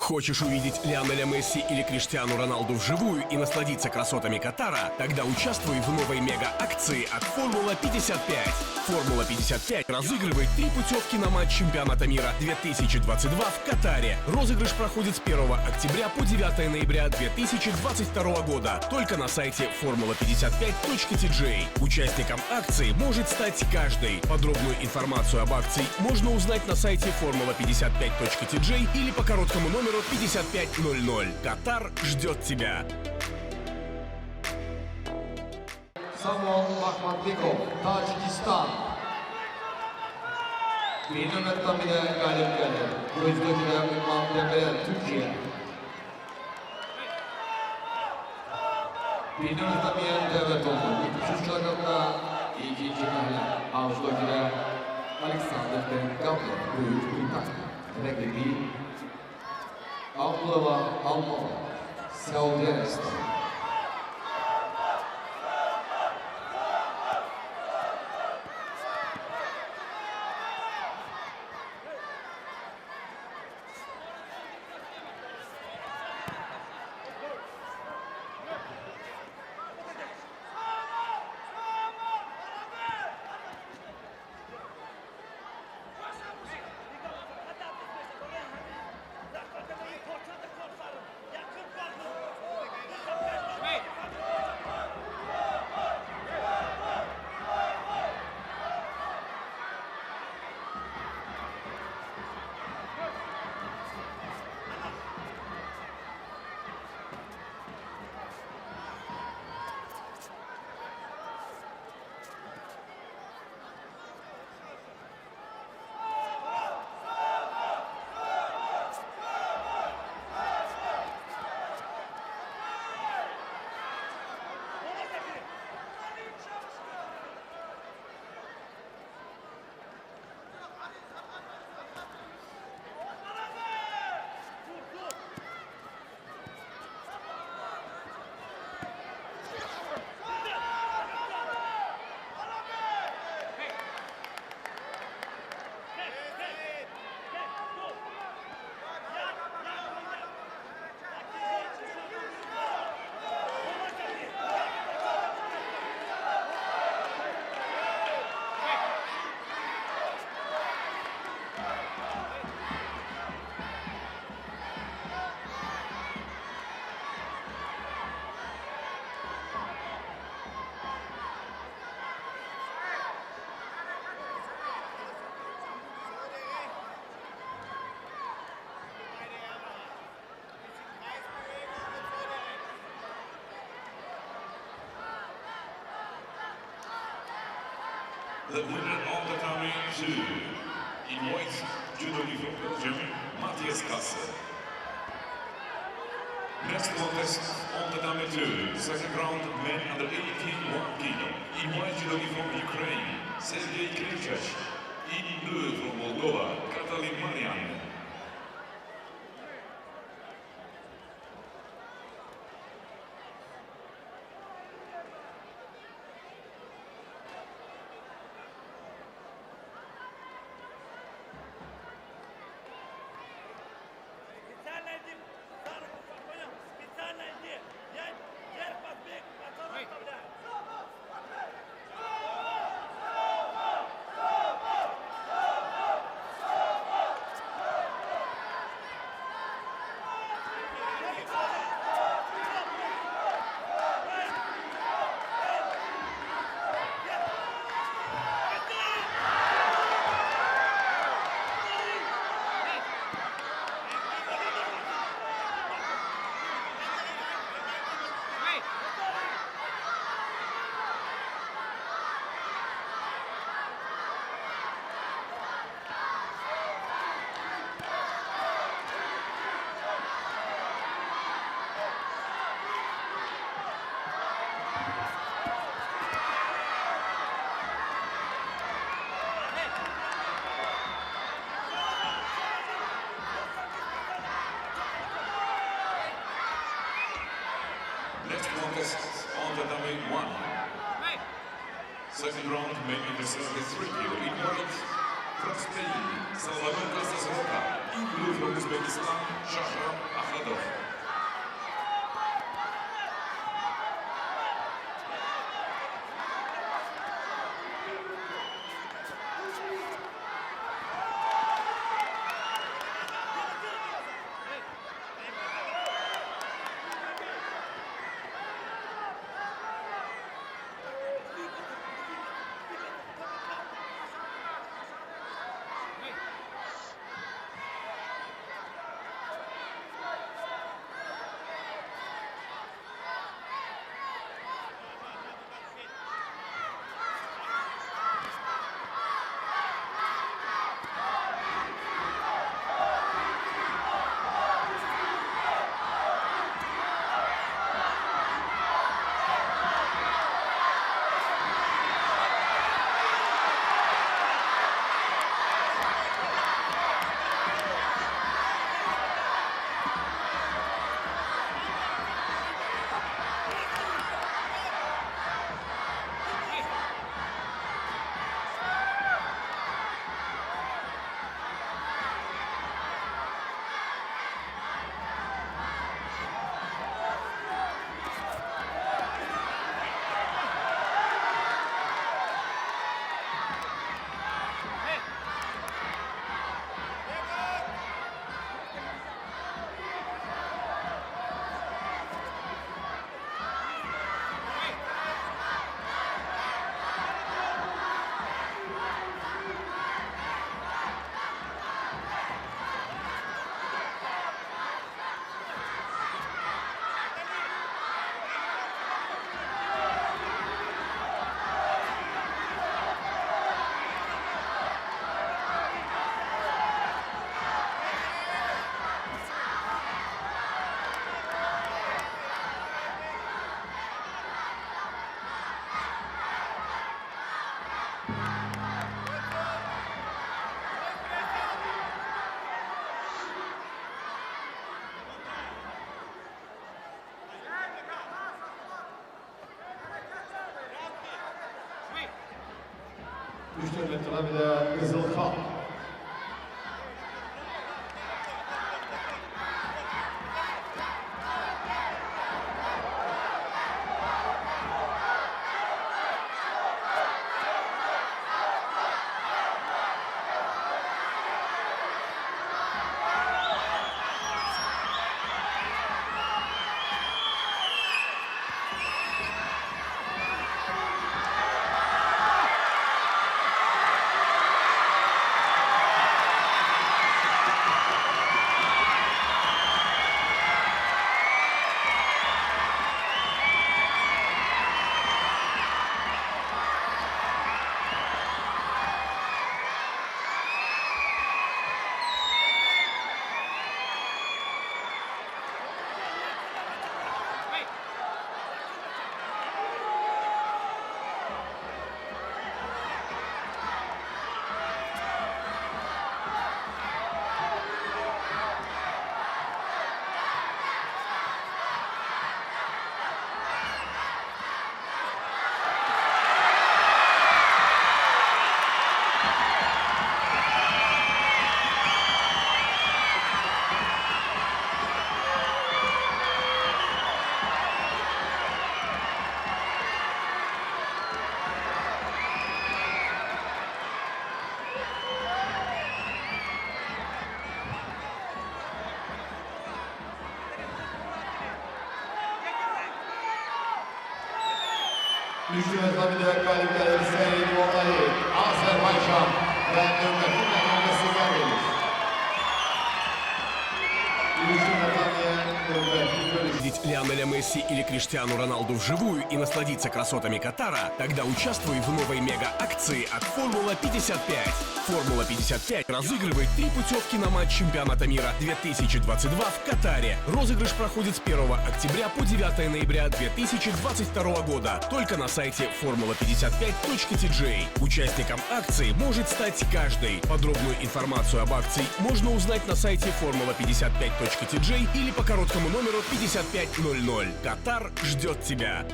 Хочешь увидеть Лионеля Месси или Криштиану Роналду вживую и насладиться красотами Катара? Тогда участвуй в новой мега-акции от Формула 55. Формула 55 разыгрывает 3 путевки на матч чемпионата мира 2022 в Катаре. Розыгрыш проходит с 1 октября по 9 ноября 2022 года. Только на сайте formula55.tj. Участником акции может стать каждый. Подробную информацию об акции можно узнать на сайте formula55.tj или по короткому номеру 5500. Катар ждет тебя. Samuel Mahmatbekov, Tacikistan. Birinci noktamıyla galip geldi. Bu yüzdekiler İmam Dembele, Türkiye. Birinci noktamıya devlet oldu. Üçüncü noktamda ikinci mahalle. Avuzdakiler Alexander Gavler, Büyük Britanya. Rakibi Abdullah Almova, Saudi Arabistan. The winner of the Tatami 2 in white judo uniform Belgium, Matthias Kasse. Next contest on Tatami 2, second round, men under 81 kg. In white judo uniform Ukraine, Sergei Krivchak. In blue from Moldova, Katalin Marian. On the dummy 1. Second round, main interest is 3 kg in white. From Spain, Salvador Casas Roca. In blue from Uzbekistan, Shahram Düştürmekten bir de kızıl kart. Düştürmekten bir de galipleri Seyri Moğol'u Azerbaycan ve Ömer'in menamesi verir. Düştürmekten bir Ömer'in bölüşü. Видеть Лионеля Месси или Криштиану Роналду вживую и насладиться красотами Катара? Тогда участвуй в новой мега-акции от Формула 55. Формула 55 разыгрывает 3 путевки на матч чемпионата мира 2022 в Катаре. Розыгрыш проходит с 1 октября по 9 ноября 2022 года только на сайте formula55.tj. Участником акции может стать каждый. Подробную информацию об акции можно узнать на сайте formula55.tj или по короткому номеру 5500. Катар ждет тебя.